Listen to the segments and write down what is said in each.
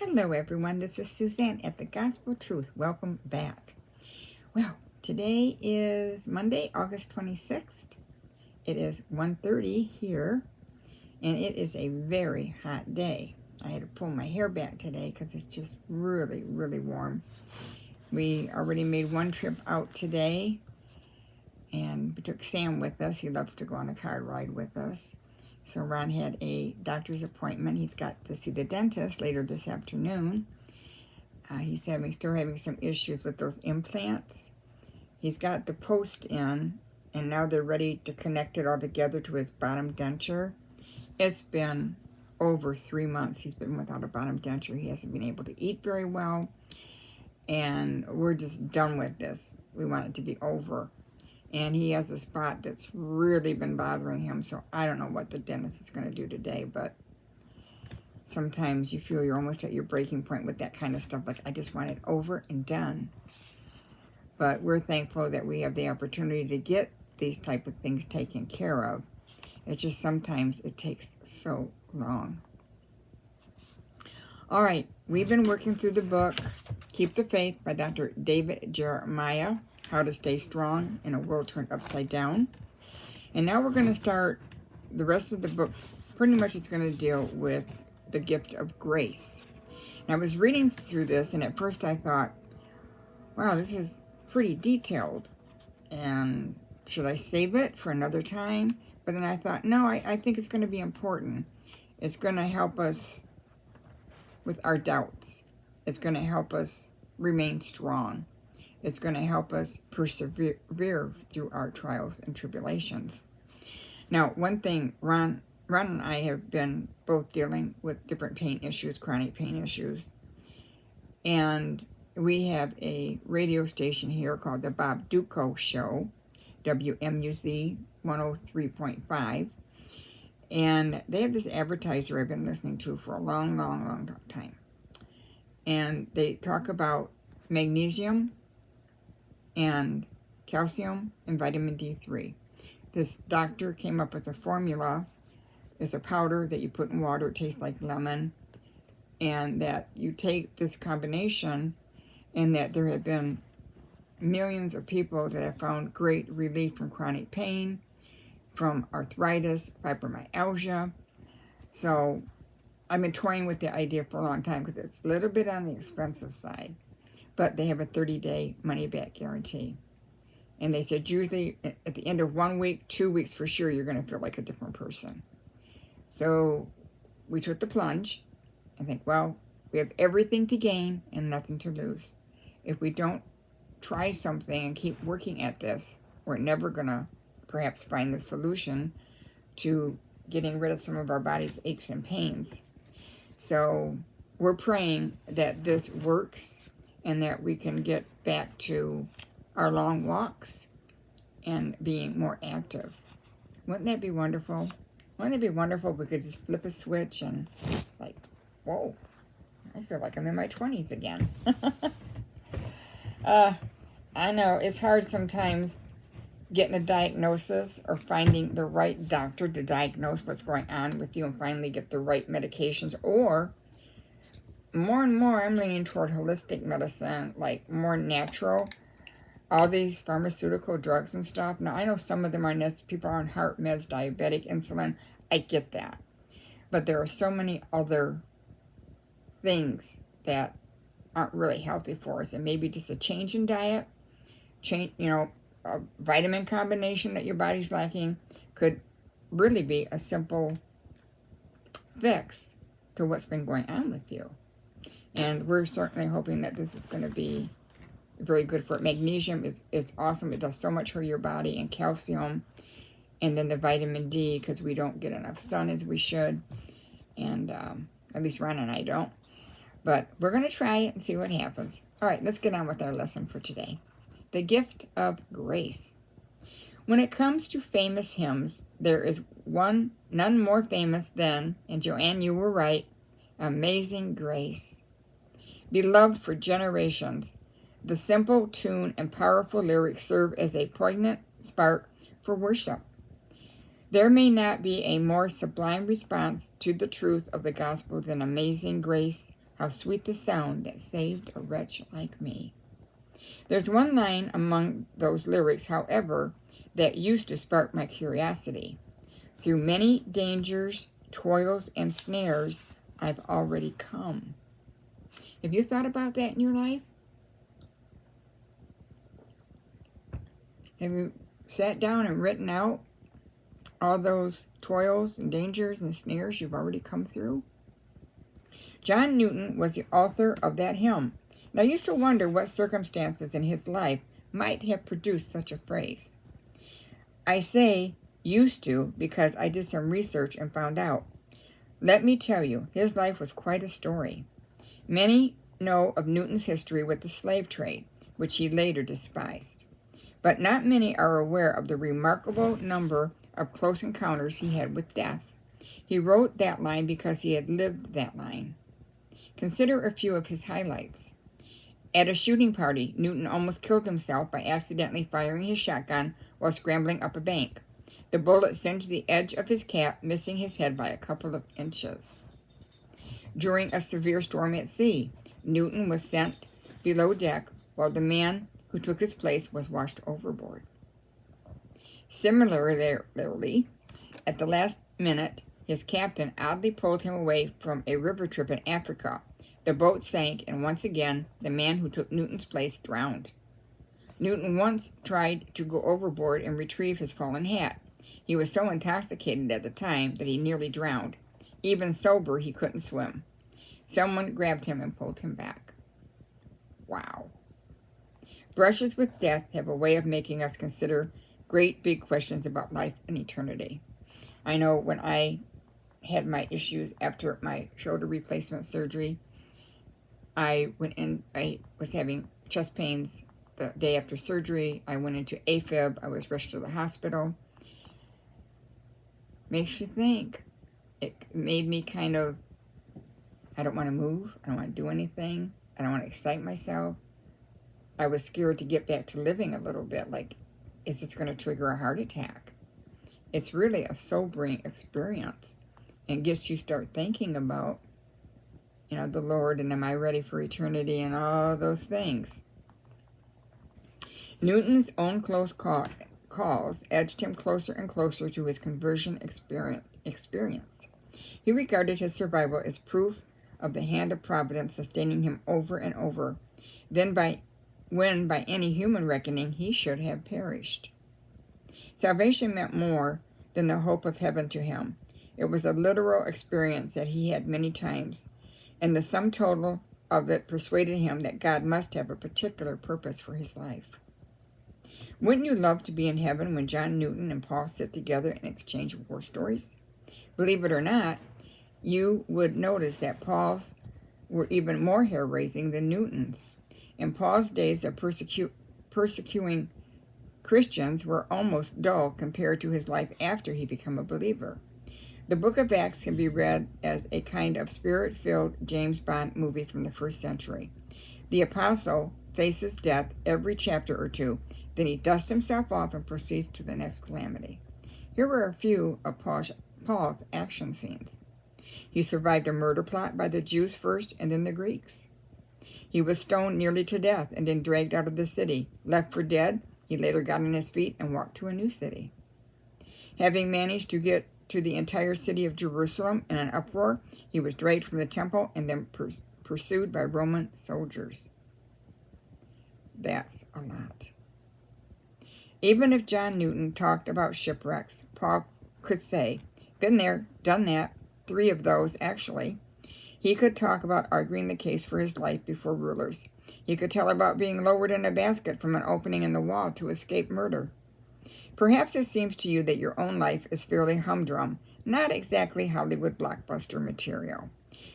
Hello everyone, this is Suzanne at The Gospel Truth. Welcome back. Well, today is Monday, August 26th. It is 1:30 here, and it is a very hot day. I had to pull my hair back today because it's just really, really warm. We already made one trip out today, and we took Sam with us. He loves to go on a car ride with us. So Ron had a doctor's appointment. He's got to see the dentist later this afternoon. He's still having some issues with those implants. He's got the post in, and now they're ready to connect it all together to his bottom denture. It's been over 3 months he's been without a bottom denture. He hasn't been able to eat very well, and we're just done with this. We want it to be over. And he has a spot that's really been bothering him, so I don't know what the dentist is going to do today, but sometimes you feel you're almost at your breaking point with that kind of stuff. Like, I just want it over and done. But we're thankful that we have the opportunity to get these type of things taken care of. It's just sometimes it takes so long. All right, we've been working through the book, Keep the Faith by Dr. David Jeremiah. How to Stay Strong in a World Turned Upside Down. And now we're going to start the rest of the book. Pretty much it's going to deal with the gift of grace. And I was reading through this, and at first I thought, wow, this is pretty detailed. And should I save it for another time? But then I thought, no, I think it's going to be important. It's going to help us with our doubts. It's going to help us remain strong. It's going to help us persevere through our trials and tribulations. Now, one thing, Ron and I have been both dealing with different pain issues, chronic pain issues. And we have a radio station here called The Bob Dutko Show, WMUZ 103.5. And they have this advertiser I've been listening to for a long time. And they talk about magnesium and calcium and vitamin D3. This doctor came up with a formula. It's a powder that you put in water. It tastes like lemon. And that you take this combination, and that there have been millions of people that have found great relief from chronic pain, from arthritis, fibromyalgia. So I've been toying with the idea for a long time because it's a little bit on the expensive side. But they have a 30-day money-back guarantee. And they said usually at the end of 1 week, 2 weeks for sure, you're going to feel like a different person. So we took the plunge and think, well, we have everything to gain and nothing to lose. If we don't try something and keep working at this, we're never going to perhaps find the solution to getting rid of some of our body's aches and pains. So we're praying that this works, and that we can get back to our long walks and being more active. Wouldn't that be wonderful? Wouldn't it be wonderful if we could just flip a switch and like, whoa, I feel like I'm in my 20s again. I know it's hard sometimes getting a diagnosis or finding the right doctor to diagnose what's going on with you and finally get the right medications, or more and more, I'm leaning toward holistic medicine, like more natural. All these pharmaceutical drugs and stuff. Now, I know some of them are people are on heart meds, diabetic, insulin. I get that. But there are so many other things that aren't really healthy for us. And maybe just a change in diet, a vitamin combination that your body's lacking could really be a simple fix to what's been going on with you. And we're certainly hoping that this is going to be very good for it. Magnesium is awesome. It does so much for your body, and calcium. And then the vitamin D, because we don't get enough sun as we should. And at least Ron and I don't. But we're going to try it and see what happens. All right, let's get on with our lesson for today. The gift of grace. When it comes to famous hymns, there is none more famous than, and Joanne, you were right, Amazing Grace. Beloved for generations, the simple tune and powerful lyrics serve as a poignant spark for worship. There may not be a more sublime response to the truth of the gospel than Amazing Grace. How sweet the sound that saved a wretch like me. There's one line among those lyrics, however, that used to spark my curiosity. Through many dangers, toils, and snares, I've already come. Have you thought about that in your life? Have you sat down and written out all those toils and dangers and snares you've already come through? John Newton was the author of that hymn. And I used to wonder what circumstances in his life might have produced such a phrase. I say used to because I did some research and found out. Let me tell you, his life was quite a story. Many know of Newton's history with the slave trade, which he later despised. But not many are aware of the remarkable number of close encounters he had with death. He wrote that line because he had lived that line. Consider a few of his highlights. At a shooting party, Newton almost killed himself by accidentally firing his shotgun while scrambling up a bank. The bullet singed the edge of his cap, missing his head by a couple of inches. During a severe storm at sea, Newton was sent below deck while the man who took his place was washed overboard. Similarly, at the last minute, his captain oddly pulled him away from a river trip in Africa. The boat sank, and once again, the man who took Newton's place drowned. Newton once tried to go overboard and retrieve his fallen hat. He was so intoxicated at the time that he nearly drowned. Even sober, he couldn't swim. Someone grabbed him and pulled him back. Wow. Brushes with death have a way of making us consider great big questions about life and eternity. I know when I had my issues after my shoulder replacement surgery, I was having chest pains the day after surgery. I went into AFib. I was rushed to the hospital. Makes you think. It made me kind of, I don't want to move. I don't want to do anything. I don't want to excite myself. I was scared to get back to living a little bit. Like, is this going to trigger a heart attack? It's really a sobering experience and gets you start thinking about, the Lord, and am I ready for eternity and all those things. Newton's own close calls edged him closer and closer to his conversion experience. He regarded his survival as proof of the hand of providence sustaining him over and over, when by any human reckoning he should have perished. Salvation meant more than the hope of heaven to him. It was a literal experience that he had many times, and the sum total of it persuaded him that God must have a particular purpose for his life. Wouldn't you love to be in heaven when John Newton and Paul sit together and exchange war stories? Believe it or not, you would notice that Paul's were even more hair-raising than Newton's. In Paul's days of persecuting Christians were almost dull compared to his life after he became a believer. The book of Acts can be read as a kind of spirit-filled James Bond movie from the first century. The apostle faces death every chapter or two, then he dusts himself off and proceeds to the next calamity. Here were a few of Paul's action scenes. He survived a murder plot by the Jews first and then the Greeks. He was stoned nearly to death and then dragged out of the city. Left for dead, he later got on his feet and walked to a new city. Having managed to get to the entire city of Jerusalem in an uproar, he was dragged from the temple and then pursued by Roman soldiers. That's a lot. Even if John Newton talked about shipwrecks, Paul could say, been there, done that, 3 of those actually. He could talk about arguing the case for his life before rulers. He could tell about being lowered in a basket from an opening in the wall to escape murder. Perhaps it seems to you that your own life is fairly humdrum, not exactly Hollywood blockbuster material.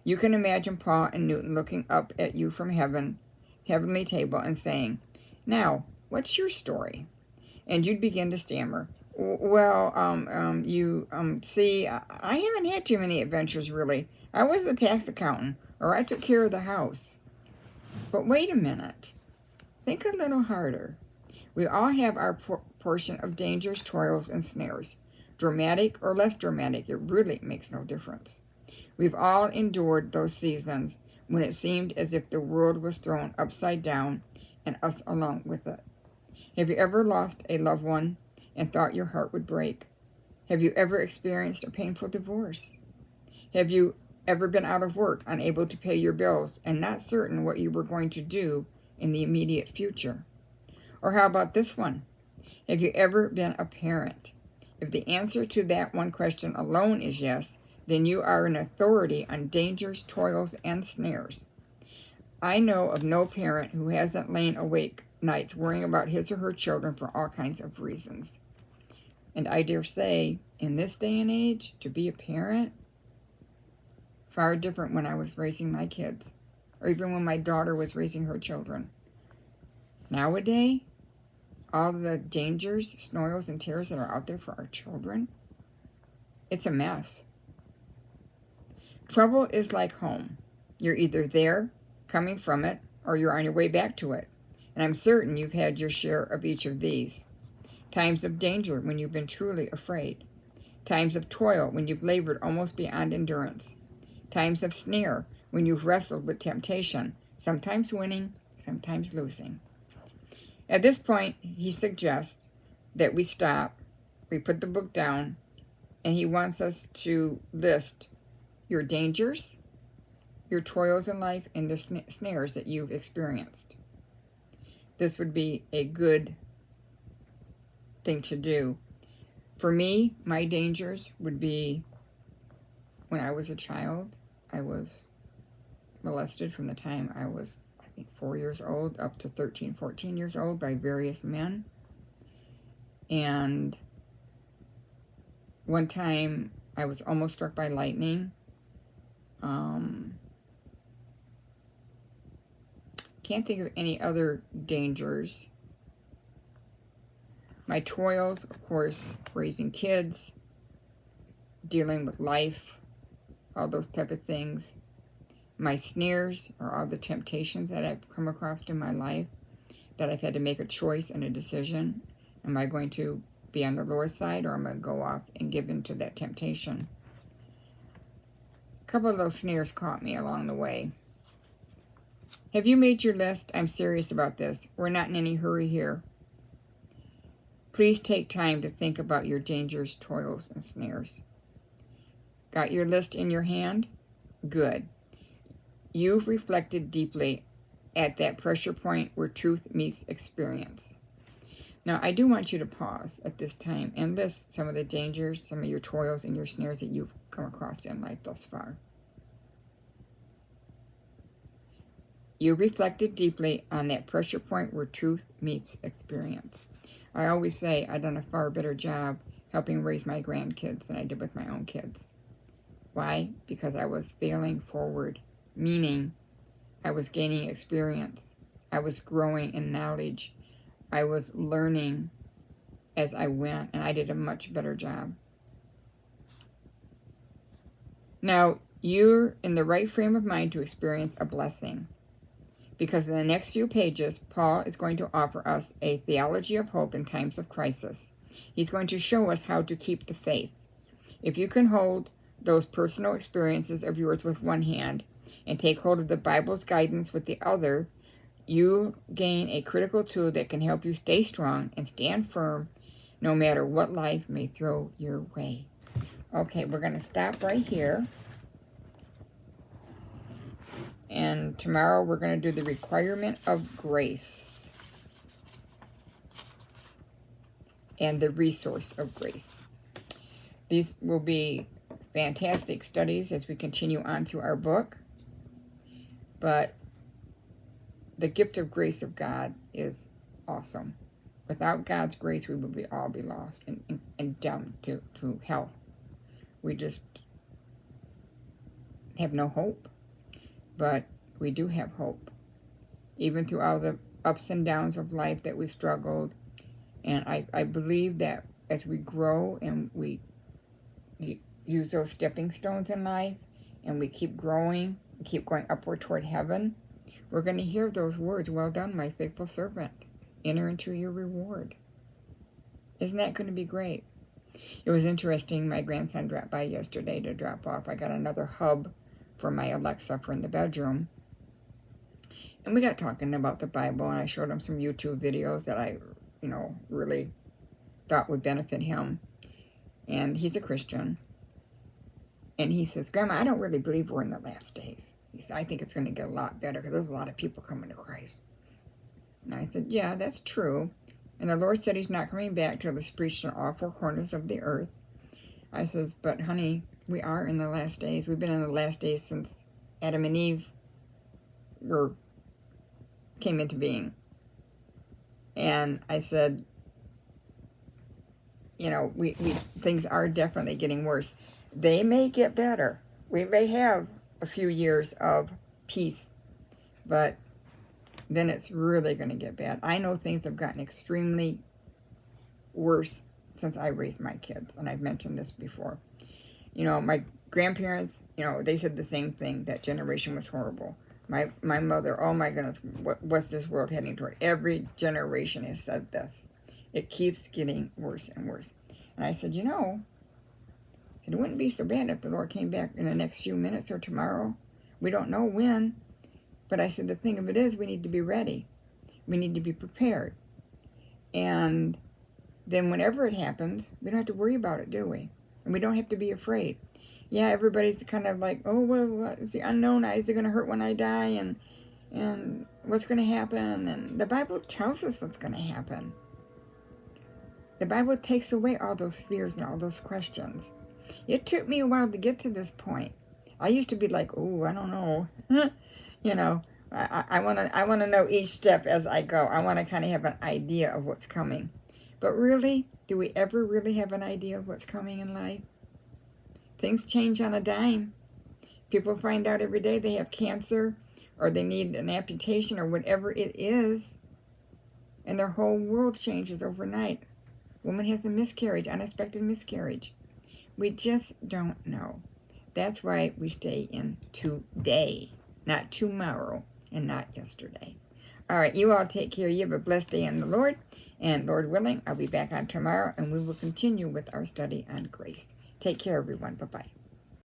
You can imagine Paul and Newton looking up at you from heavenly table and saying, "Now, what's your story?" And you'd begin to stammer. "Well, see, I haven't had too many adventures, really. I was a tax accountant, or I took care of the house." But wait a minute. Think a little harder. We all have our portion of dangers, toils, and snares. Dramatic or less dramatic, it really makes no difference. We've all endured those seasons when it seemed as if the world was thrown upside down and us along with it? Have you ever lost a loved one and thought your heart would break? Have you ever experienced a painful divorce? Have you ever been out of work, unable to pay your bills, and not certain what you were going to do in the immediate future? Or how about this one? Have you ever been a parent? If the answer to that one question alone is yes, then you are an authority on dangers, toils, and snares. I know of no parent who hasn't lain awake nights worrying about his or her children for all kinds of reasons. And I dare say, in this day and age, to be a parent, far different when I was raising my kids, or even when my daughter was raising her children. Nowadays, all the dangers, snoils, and tears that are out there for our children, it's a mess. Trouble is like home. You're either there, coming from it, or you're on your way back to it. And I'm certain you've had your share of each of these. Times of danger when you've been truly afraid. Times of toil when you've labored almost beyond endurance. Times of snare when you've wrestled with temptation, sometimes winning, sometimes losing. At this point, he suggests that we stop, we put the book down, and he wants us to list your dangers, your toils in life, and the snares that you've experienced. This would be a good thing to do. For me, my dangers would be when I was a child. I was molested from the time I was, I think, 4 years old up to 13, 14 years old by various men. And one time I was almost struck by lightning. Can't think of any other dangers. My toils, of course, raising kids, dealing with life, all those type of things. My snares are all the temptations that I've come across in my life, that I've had to make a choice and a decision. Am I going to be on the Lord's side, or am I going to go off and give in to that temptation? A couple of those snares caught me along the way. Have you made your list? I'm serious about this. We're not in any hurry here. Please take time to think about your dangers, toils, and snares. Got your list in your hand? Good. You've reflected deeply at that pressure point where truth meets experience. Now, I do want you to pause at this time and list some of the dangers, some of your toils, and your snares that you've come across in life thus far. You reflected deeply on that pressure point where truth meets experience. I always say I've done a far better job helping raise my grandkids than I did with my own kids. Why? Because I was failing forward, meaning I was gaining experience. I was growing in knowledge. I was learning as I went, and I did a much better job. Now, you're in the right frame of mind to experience a blessing, because in the next few pages, Paul is going to offer us a theology of hope in times of crisis. He's going to show us how to keep the faith. If you can hold those personal experiences of yours with one hand and take hold of the Bible's guidance with the other, you gain a critical tool that can help you stay strong and stand firm no matter what life may throw your way. Okay, we're going to stop right here. And tomorrow we're going to do the requirement of grace and the resource of grace. These will be fantastic studies as we continue on through our book. But the gift of grace of God is awesome. Without God's grace, we would all be lost and down to hell. We just have no hope. But we do have hope. Even through all the ups and downs of life that we've struggled. And I believe that as we grow and we use those stepping stones in life, and we keep growing, keep going upward toward heaven, we're going to hear those words, "Well done, my faithful servant. Enter into your reward." Isn't that going to be great? It was interesting. My grandson dropped by yesterday to drop off. I got another hub for my Alexa for in the bedroom. And we got talking about the Bible, and I showed him some YouTube videos that I, really thought would benefit him. And he's a Christian. And he says, Grandma, I don't really believe we're in the last days. He said, I think it's going to get a lot better because there's a lot of people coming to Christ. And I said, yeah, that's true. And the Lord said he's not coming back till it's preached in all four corners of the earth. I says, but honey, we are in the last days. We've been in the last days since Adam and Eve came into being. And I said, we things are definitely getting worse. They may get better. We may have a few years of peace, but then it's really going to get bad. I know things have gotten extremely worse since I raised my kids, and I've mentioned this before. My grandparents, they said the same thing. That generation was horrible. My mother, oh my goodness, what's this world heading toward? Every generation has said this. It keeps getting worse and worse. And I said, it wouldn't be so bad if the Lord came back in the next few minutes or tomorrow. We don't know when. But I said, the thing of it is, we need to be ready. We need to be prepared. And then whenever it happens, we don't have to worry about it, do we? And we don't have to be afraid. Yeah, everybody's kind of like, oh, well, what is the unknown? Is it going to hurt when I die? And what's going to happen? And the Bible tells us what's going to happen. The Bible takes away all those fears and all those questions. It took me a while to get to this point. I used to be like, oh, I don't know. I want to know each step as I go. I want to kind of have an idea of what's coming. But really, do we ever really have an idea of what's coming in life? Things change on a dime. People find out every day they have cancer or they need an amputation or whatever it is, and their whole world changes overnight. Woman has a miscarriage, unexpected miscarriage. We just don't know. That's why we stay in today, not tomorrow, and not yesterday. All right, you all take care. You have a blessed day in the Lord. And Lord willing, I'll be back on tomorrow, and we will continue with our study on grace. Take care, everyone. Bye-bye.